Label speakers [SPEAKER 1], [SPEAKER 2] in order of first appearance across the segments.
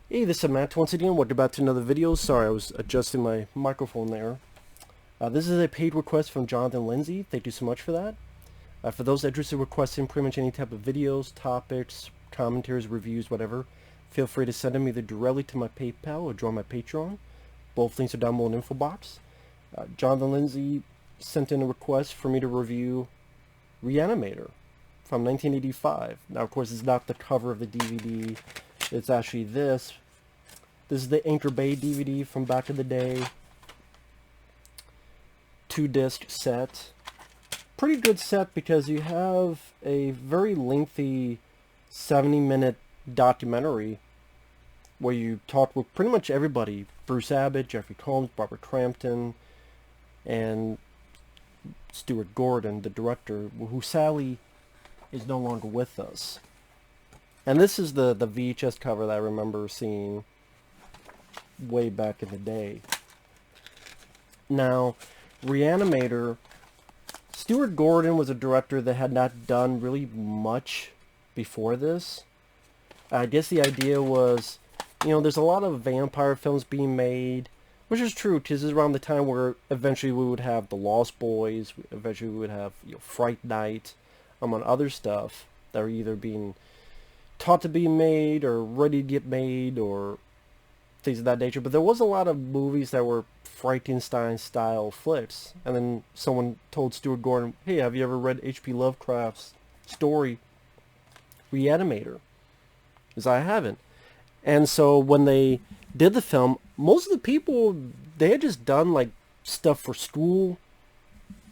[SPEAKER 1] Hey, this is Matt once again. Welcome back to another video. Sorry, I was adjusting my microphone there. This is a paid request from Jonathan Lindsey. Thank you so much for that. For those interested in requesting pretty much any type of videos, topics, commentaries, reviews, whatever, feel free to send them either directly to my PayPal or join my Patreon. Both links are down below in the info box. Jonathan Lindsey sent in a request for me to review Reanimator from 1985. Now, of course, it's not the cover of the DVD. It's actually this. This is the Anchor Bay DVD from back in the day. 2-disc set. Pretty good set because you have a very lengthy 70-minute documentary where you talk with pretty much everybody. Bruce Abbott, Jeffrey Combs, Barbara Crampton, and Stuart Gordon, the director, who sadly is no longer with us. And this is the VHS cover that I remember seeing way back in the day. Now, Reanimator, Stuart Gordon was a director that had not done really much before this. I guess the idea was, there's a lot of vampire films being made, which is true, because this is around the time where eventually we would have The Lost Boys, eventually we would have Fright Night, among other stuff that are either being taught to be made or ready to get made or things of that nature. But there was a lot of movies that were Frankenstein style flicks, and then someone told Stuart Gordon, hey, have you ever read H.P. Lovecraft's story Re-Animator? Because I haven't. And so when they did the film, most of the people, they had just done like stuff for school,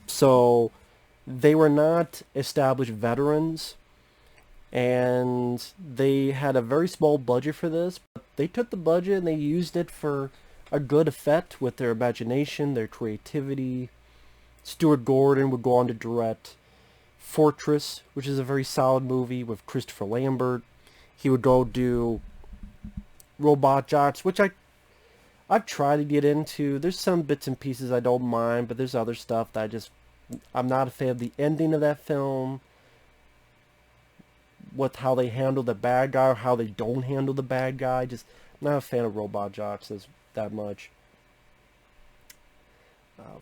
[SPEAKER 1] so they were not established veterans. And they had a very small budget for this, but they took the budget and they used it for a good effect with their imagination, their creativity. Stuart Gordon would go on to direct Fortress, which is a very solid movie with Christopher Lambert. He would go do Robot Jox, which I've tried to get into. There's some bits and pieces I don't mind, but there's other stuff that I'm not a fan of the ending of that film, with how they handle the bad guy or how they don't handle the bad guy. Just not a fan of Robot Jox that much.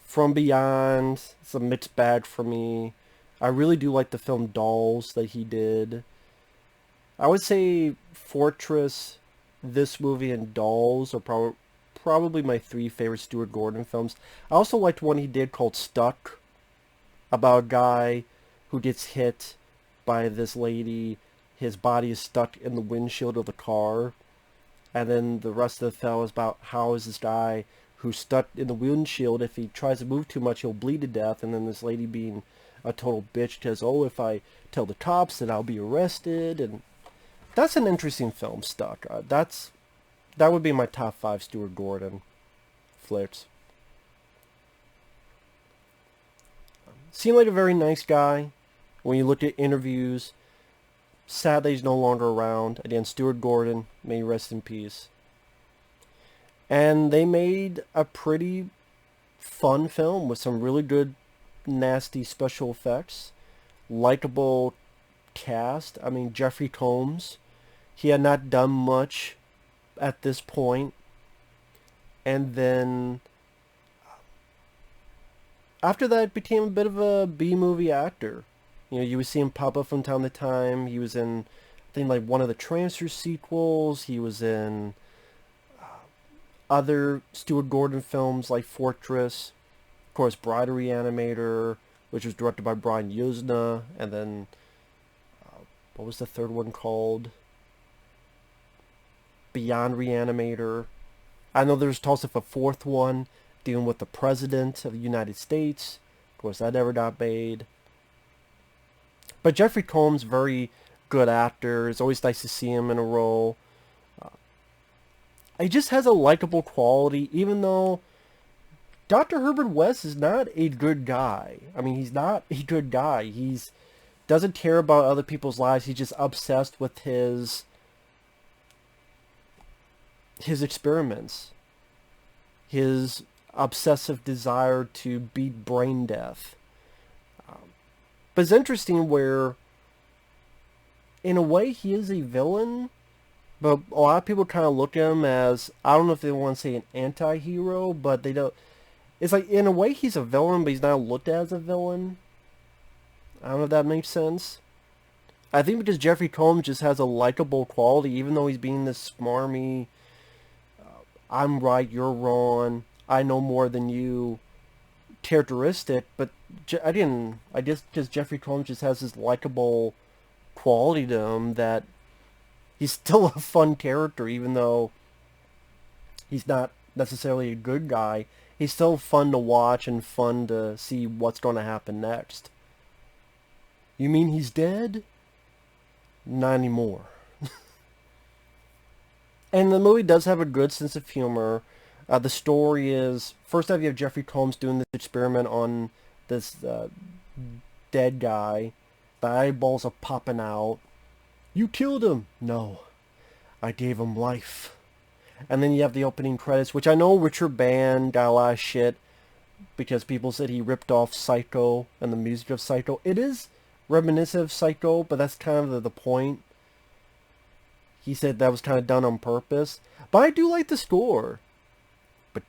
[SPEAKER 1] From Beyond, it's a mixed bag for me. I really do like the film Dolls that he did. I would say Fortress, this movie, and Dolls are probably my three favorite Stuart Gordon films. I also liked one he did called Stuck, about a guy who gets hit by this lady. His body is stuck in the windshield of the car, and then the rest of the film is about how is this guy who's stuck in the windshield, if he tries to move too much he'll bleed to death, and then this lady being a total bitch because, oh, if I tell the cops then I'll be arrested. And that's an interesting film, Stuck. That would be my top 5 Stuart Gordon flicks. Seemed like a very nice guy when you look at interviews. Sadly, he's no longer around. Again, Stuart Gordon, may he rest in peace. And they made a pretty fun film with some really good, nasty special effects. Likeable cast. I mean, Jeffrey Combs, he had not done much at this point. And then after that, became a bit of a B-movie actor. You would see him pop up from time to time. He was in, I think, like one of the Transfer sequels. He was in other Stuart Gordon films like Fortress. Of course, Bride of Reanimator, which was directed by Brian Yuzna. And then, what was the third one called? Beyond Reanimator. I know there's also a fourth one dealing with the President of the United States. Of course, that never got made. But Jeffrey Combs, very good actor. It's always nice to see him in a role. He just has a likable quality, even though Dr. Herbert West is not a good guy. I mean, he's not a good guy. He's doesn't care about other people's lives. He's just obsessed with his experiments. His obsessive desire to beat brain death. But it's interesting where, in a way, he is a villain, But a lot of people kind of look at him as, I don't know if they want to say an anti-hero, but they don't. It's like, in a way, he's a villain, but he's not looked at as a villain. I don't know if that makes sense. I think because Jeffrey Combs just has a likable quality, even though he's being this smarmy, I'm right, you're wrong, I know more than you characteristic, but I just, because Jeffrey Combs just has this likable quality to him that he's still a fun character, even though he's not necessarily a good guy. He's still fun to watch and fun to see what's going to happen next. You mean he's dead? Not anymore. And the movie does have a good sense of humor. The story is, first off, you have Jeffrey Combs doing this experiment on this dead guy. The eyeballs are popping out. You killed him. No, I gave him life. And then you have the opening credits, which I know Richard Band got a lot of shit because people said he ripped off Psycho and the music of Psycho. It is reminiscent of Psycho, but that's kind of the point. He said that was kind of done on purpose. But I do like the score. I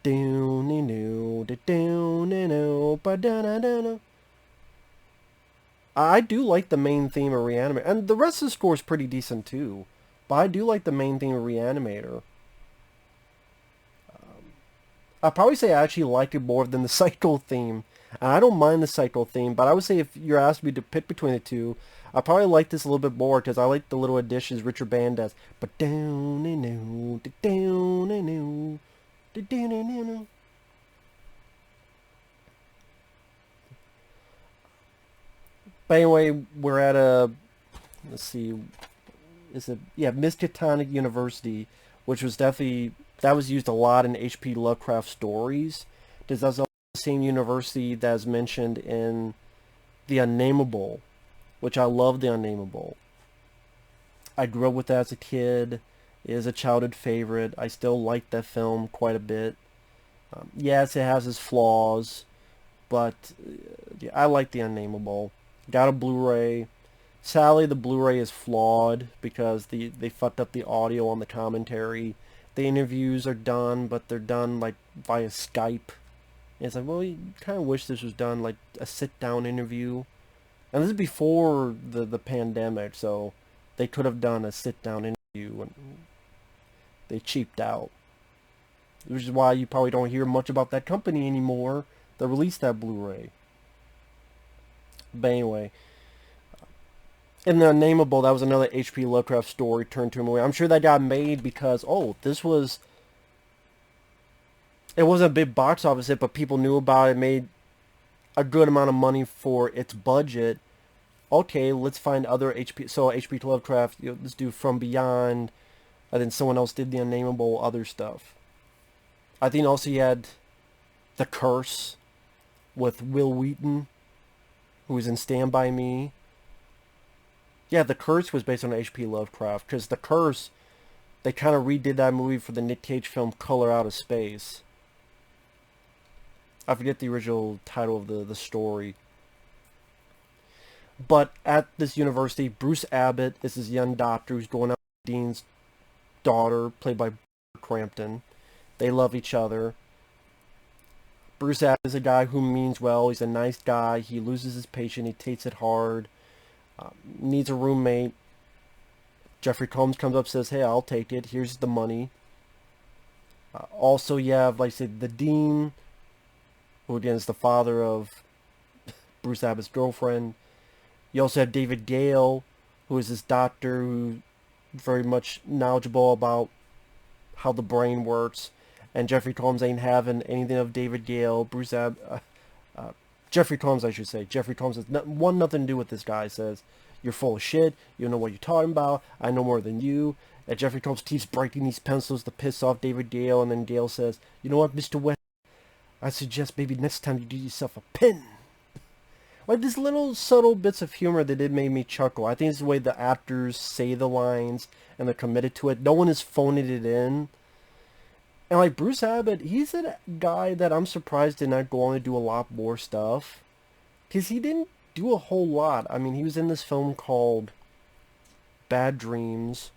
[SPEAKER 1] do like the main theme of Reanimator. And the rest of the score is pretty decent too. But I do like the main theme of Reanimator. I'd probably say I actually like it more than the Psycho theme. And I don't mind the Psycho theme, but I would say if you're asking me to pick between the two, I probably like this a little bit more because I like the little additions Richard Band does. But anyway, we're at a, let's see, is it, yeah, Miskatonic University, which was definitely, that was used a lot in H.P. Lovecraft stories. Because that's the same university that's mentioned in The Unnameable, which I love The Unnameable. I grew up with that as a kid. It is a childhood favorite. I still like that film quite a bit. Yes, it has its flaws, but yeah, I like The Unnameable. Got a Blu-ray. Sadly, the Blu-ray is flawed because they fucked up the audio on the commentary. The interviews are done, but they're done like via Skype. And it's like, well, you kind of wish this was done like a sit-down interview. And this is before the pandemic, so they could have done a sit-down interview, and they cheaped out. Which is why you probably don't hear much about that company anymore that released that Blu-ray. But anyway, in The Unnameable, that was another H.P. Lovecraft story turned to a movie. I'm sure that got made because, oh, this was... It wasn't a big box office hit, but people knew about it, made a good amount of money for its budget. Okay, let's find other H.P. So H.P. Lovecraft, you know, let's do From Beyond, and then someone else did The Unnameable, other stuff. I think also you had The Curse with Will Wheaton, who was in Stand By Me. Yeah, The Curse was based on H.P. Lovecraft, because The Curse, they kind of redid that movie for the Nick Cage film Color Out of Space. I forget the original title of the story. But at this university, Bruce Abbott is this young doctor who's going out with Dean's daughter, played by Crampton. They love each other. Bruce Abbott is a guy who means well. He's a nice guy. He loses his patient. He takes it hard. Needs a roommate. Jeffrey Combs comes up and says, hey, I'll take it. Here's the money. Also, you have, like I said, the dean, who again is the father of Bruce Abbott's girlfriend. You also have David Gale, who is this doctor who's very much knowledgeable about how the brain works. And Jeffrey Combs ain't having anything of David Gale. Jeffrey Combs, I should say. Jeffrey Combs has nothing to do with this guy. Says, you're full of shit. You don't know what you're talking about. I know more than you. And Jeffrey Combs keeps breaking these pencils to piss off David Gale. And then Gale says, you know what, Mr. West? I suggest maybe next time you do yourself a pen. Like, these little subtle bits of humor that did make me chuckle. I think it's the way the actors say the lines and they're committed to it. No one is phoning it in. And like Bruce Abbott, he's a guy that I'm surprised did not go on to do a lot more stuff. Because he didn't do a whole lot. I mean, he was in this film called Bad Dreams.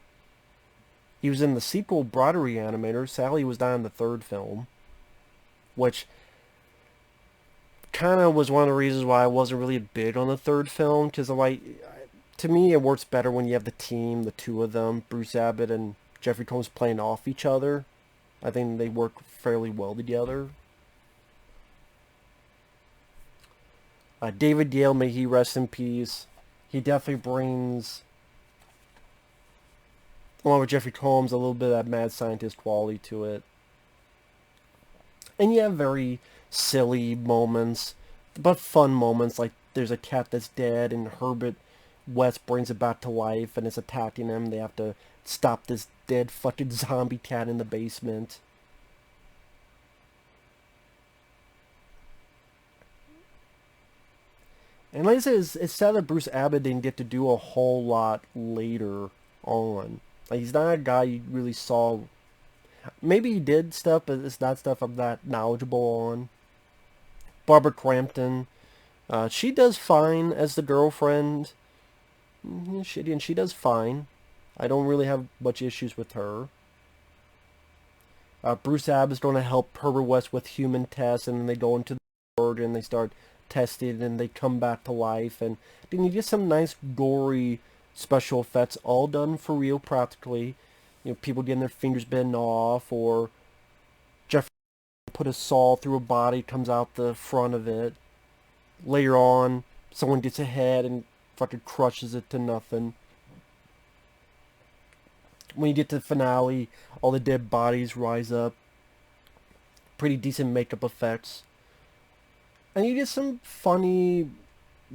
[SPEAKER 1] He was in the sequel, broader Reanimator. Sadly, he was not in the third film, which kind of was one of the reasons why I wasn't really big on the third film, because like, to me, it works better when you have the team, the two of them, Bruce Abbott and Jeffrey Combs, playing off each other. I think they work fairly well together. David Gale, may he rest in peace. He definitely brings, along with Jeffrey Combs, a little bit of that mad scientist quality to it. And you have very silly moments, but fun moments, like there's a cat that's dead and Herbert West brings it back to life and it's attacking him. They have to stop this dead fucking zombie cat in the basement. And like I said, it's sad that Bruce Abbott didn't get to do a whole lot later on. Like, he's not a guy you really saw. Maybe he did stuff, but it's not stuff I'm not knowledgeable on. Barbara Crampton, she does fine as the girlfriend. She does fine. I don't really have much issues with her. Bruce Abbott's going to help Herbert West with human tests, and then they go into the world and they start testing, and they come back to life. And then you get some nice gory special effects, all done for real practically. You know, people getting their fingers bitten off, or Jeff put a saw through a body, comes out the front of it. Later on, someone gets a head and fucking crushes it to nothing. When you get to the finale, all the dead bodies rise up. Pretty decent makeup effects. And you get some funny,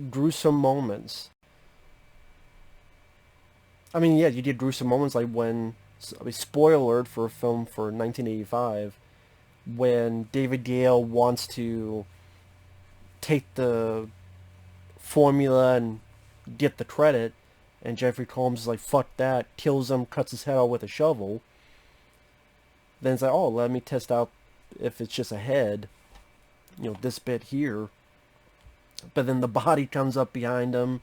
[SPEAKER 1] gruesome moments. I mean, yeah, you get gruesome moments like when, I mean, spoiler alert for a film for 1985, when David Gale wants to take the formula and get the credit, and Jeffrey Combs is like, fuck that, kills him, cuts his head off with a shovel. Then it's like, oh, let me test out if it's just a head, you know, this bit here. But then the body comes up behind him.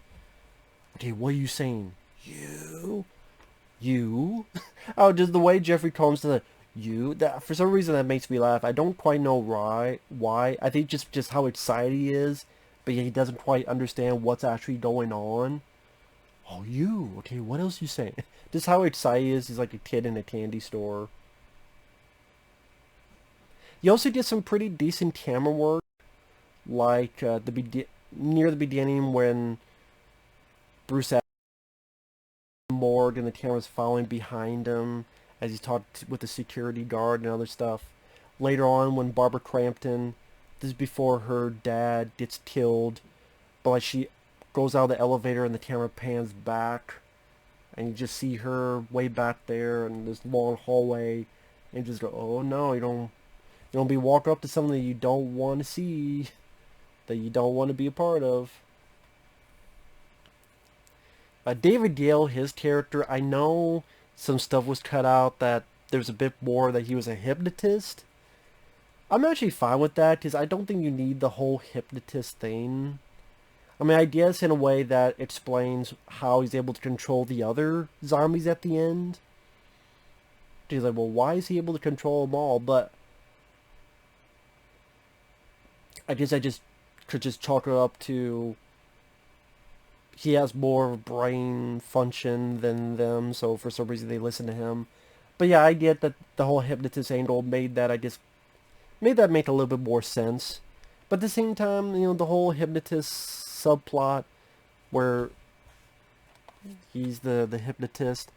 [SPEAKER 1] Okay, what are you saying? You? Oh, just the way Jeffrey Combs does it. You? That, for some reason that makes me laugh. I don't quite know why. I think just how excited he is, but yet he doesn't quite understand what's actually going on. Oh, you? Okay, what else you saying? Just how excited he is. He's like a kid in a candy store. You also get some pretty decent camera work, like near the beginning when Bruce Adams is in the morgue and the camera's following behind him as he's talking with the security guard and other stuff. Later on, when Barbara Crampton, this is before her dad gets killed, but like she goes out of the elevator and the camera pans back, and you just see her way back there in this long hallway, and you just go, oh no, you don't be walking up to something that you don't want to see, that you don't want to be a part of. David Gale, his character, I know some stuff was cut out, that there's a bit more that he was a hypnotist. I'm actually fine with that, because I don't think you need the whole hypnotist thing. I mean, I guess in a way that explains how he's able to control the other zombies at the end. He's like, well, why is he able to control them all? But I guess I just could just chalk it up to he has more brain function than them, so for some reason they listen to him. But yeah, I get that the whole hypnotist angle made that make a little bit more sense. But at the same time, you know, the whole hypnotist subplot where he's the hypnotist,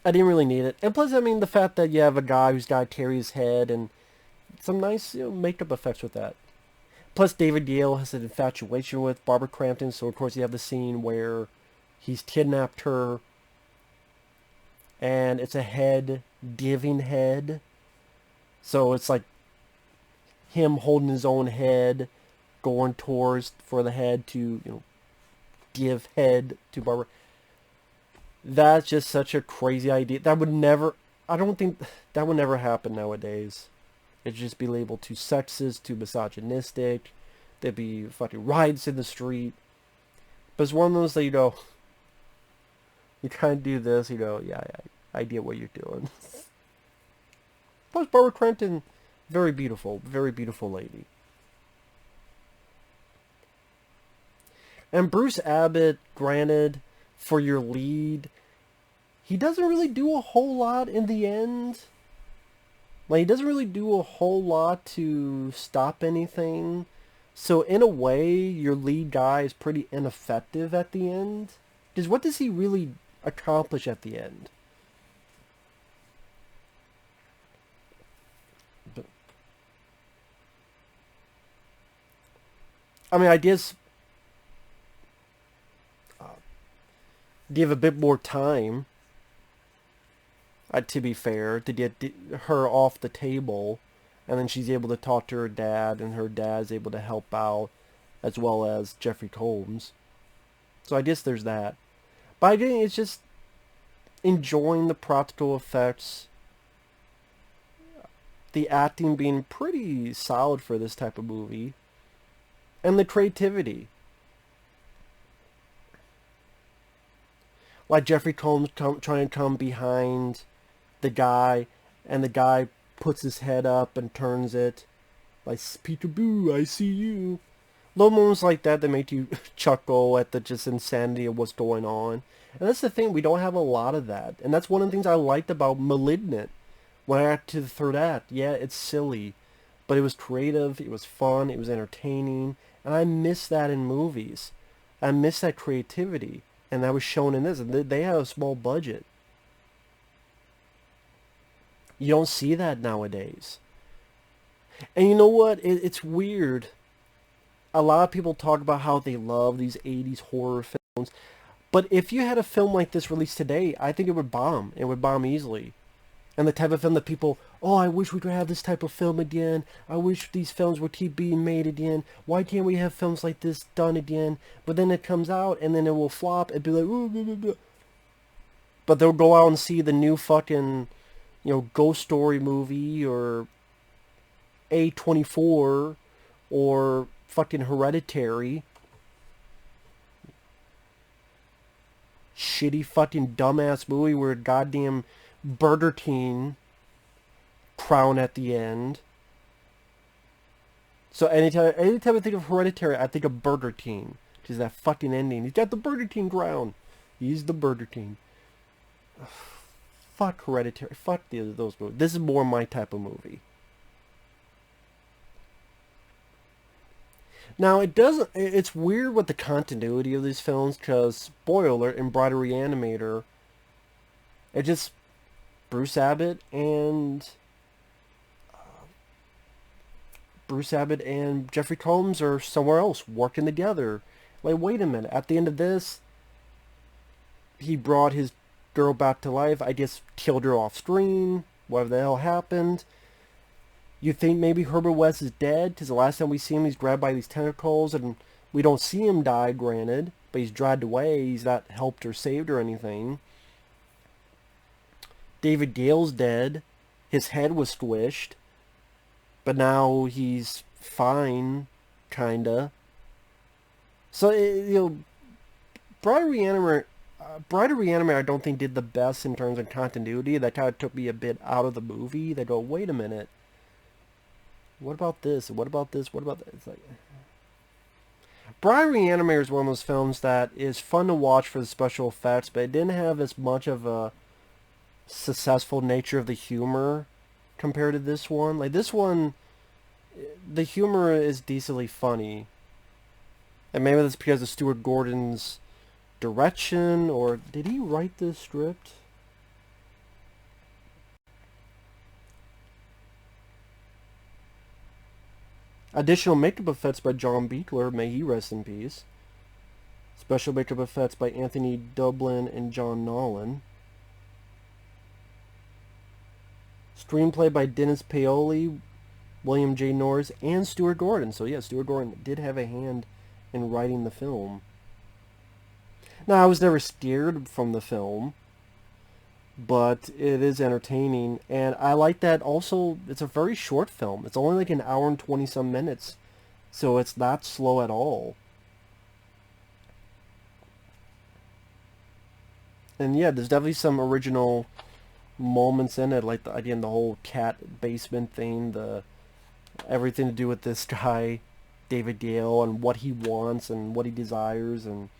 [SPEAKER 1] I didn't really need it. And plus, I mean, the fact that you have a guy who's got to carry his head, and some nice, you know, makeup effects with that. Plus, David Gale has an infatuation with Barbara Crampton, so of course you have the scene where he's kidnapped her, and it's a head giving head. So it's like him holding his own head, going towards for the head to, you know, give head to Barbara. That's just such a crazy idea. That would never, I don't think that would never happen nowadays. It'd just be labeled too sexist, too misogynistic. There'd be fucking riots in the street. But it's one of those that you You kind of do this, you know, yeah, I get what you're doing. Plus, Barbara Crampton, very beautiful lady. And Bruce Abbott, granted, for your lead, he doesn't really do a whole lot in the end. Like, he doesn't really do a whole lot to stop anything. So, in a way, your lead guy is pretty ineffective at the end. Because what does he really accomplish at the end? I mean, I guess give a bit more time, to be fair, to get her off the table, and then she's able to talk to her dad, and her dad's able to help out, as well as Jeffrey Combs. So I guess there's that. But I think it's just enjoying the practical effects, the acting being pretty solid for this type of movie, and the creativity. Like Jeffrey Combs trying to come behind the guy, and the guy puts his head up and turns it. Like, peekaboo, I see you. Little moments like that make you chuckle at the just insanity of what's going on. And that's the thing, we don't have a lot of that. And that's one of the things I liked about *Malignant*. When I got to the third act, yeah, it's silly, but it was creative, it was fun, it was entertaining, and I miss that in movies. I miss that creativity, and that was shown in this. And they had a small budget. You don't see that nowadays. And you know what? It's weird. A lot of people talk about how they love these 80s horror films. But if you had a film like this released today, I think it would bomb. It would bomb easily. And the type of film that people, oh, I wish we could have this type of film again. I wish these films would keep being made again. Why can't we have films like this done again? But then it comes out, and then it will flop and be like, ooh, blah, blah, blah. But they'll go out and see the new fucking, Ghost Story movie, or A24, or fucking Hereditary. Shitty fucking dumbass movie where goddamn Burger King crown at the end. So anytime I think of Hereditary, I think of Burger King. Which is that fucking ending. He's got the Burger King crown. He's the Burger King. Ugh, fuck Hereditary. Fuck those movies. This is more my type of movie. Now, it's weird with the continuity of these films, because, spoiler alert, in Reanimator, it just, Bruce Abbott and Jeffrey Combs are somewhere else, working together. Like, wait a minute, at the end of this, he brought his girl back to life, I guess killed her off screen, whatever the hell happened. You think maybe Herbert West is dead, because the last time we see him, he's grabbed by these tentacles, and we don't see him die, granted, but he's dragged away. He's not helped or saved or anything. David Gale's dead. His head was squished, but now he's fine, kinda. So, Brian Reanimator, I don't think did the best in terms of continuity. That kind of took me a bit out of the movie. They go, wait a minute. What about this? What about this? What about that? It's like, Brian Reanimator is one of those films that is fun to watch for the special effects, but it didn't have as much of a successful nature of the humor compared to this one. Like, this one, the humor is decently funny. And maybe that's because of Stuart Gordon's direction, or did he write this script? Additional makeup effects by John Beekler, may he rest in peace. Special makeup effects by Anthony Dublin and John Nolan. Screenplay by Dennis Paoli, William J. Norris, and Stuart Gordon. So yeah, Stuart Gordon did have a hand in writing the film. Now, I was never scared from the film, but it is entertaining, and I like that also. It's a very short film. It's only like an hour and 20 some minutes, so it's not slow at all. And yeah, there's definitely some original moments in it, like the idea in the whole cat basement thing, the everything to do with this guy, David Gale, and what he wants and what he desires, and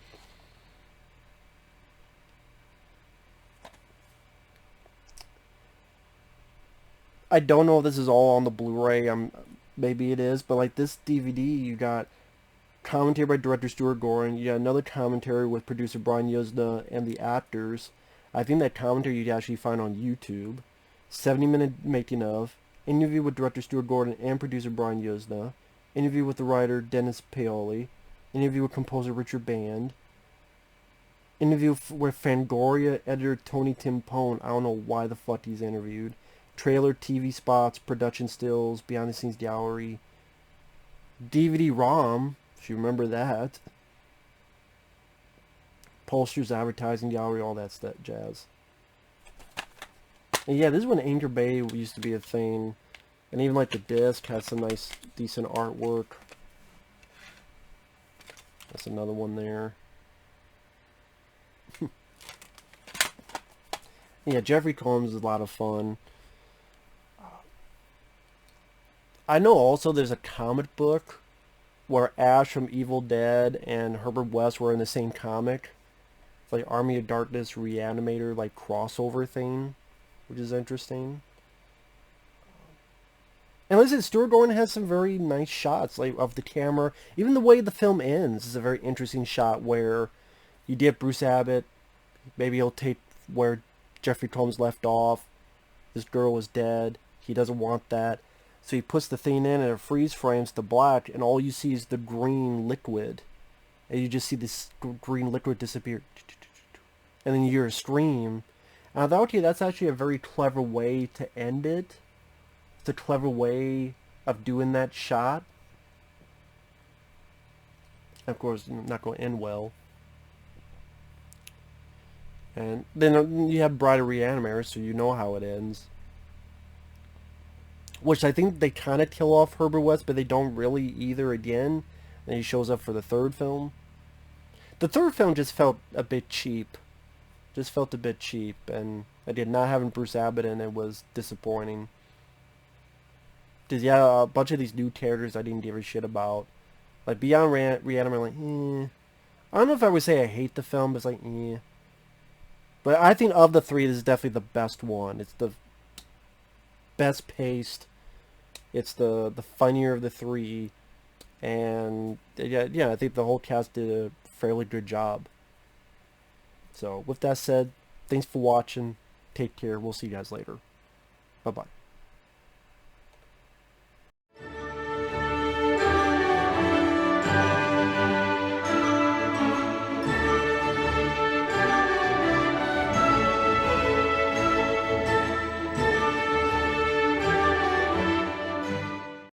[SPEAKER 1] I don't know if this is all on the Blu-ray. Maybe it is, but like this DVD, you got commentary by director Stuart Gordon. You got another commentary with producer Brian Yuzna and the actors. I think that commentary you'd actually find on YouTube. 70-minute making of. Interview with director Stuart Gordon and producer Brian Yuzna. Interview with the writer Dennis Paoli. Interview with composer Richard Band. Interview with Fangoria editor Tony Timpone. I don't know why the fuck he's interviewed. Trailer, TV spots, production stills, behind the scenes gallery. DVD ROM, if you remember that. Posters, advertising gallery, all that stuff, jazz. And yeah, this is when Anchor Bay used to be a thing. And even like the disc has some nice, decent artwork. That's another one there. Yeah, Jeffrey Combs is a lot of fun. I know also there's a comic book where Ash from Evil Dead and Herbert West were in the same comic. It's like Army of Darkness Re-Animator like crossover thing, which is interesting. And listen, Stuart Gordon has some very nice shots like of the camera. Even the way the film ends is a very interesting shot where you get Bruce Abbott. Maybe he'll take where Jeffrey Combs left off. This girl is dead. He doesn't want that. So he puts the thing in and it freeze frames to black, and all you see is the green liquid. And you just see this green liquid disappear. And then you hear a scream. And I thought, okay, that's actually a very clever way to end it. It's a clever way of doing that shot. Of course, not going to end well. And then you have Bride of Reanimator, so you know how it ends. Which I think they kind of kill off Herbert West, but they don't really either again. And he shows up for the third film. The third film just felt a bit cheap. Just felt a bit cheap. And I did not having Bruce Abbott in it was disappointing. Because yeah, a bunch of these new characters I didn't give a shit about. Like Beyond Reanimator, like, eh. I don't know if I would say I hate the film, but it's like, eh. But I think of the three, this is definitely the best one. It's the best paced. It's the funnier of the three, and yeah, I think the whole cast did a fairly good job. So with that said, thanks for watching. Take care. We'll see you guys later. Bye bye.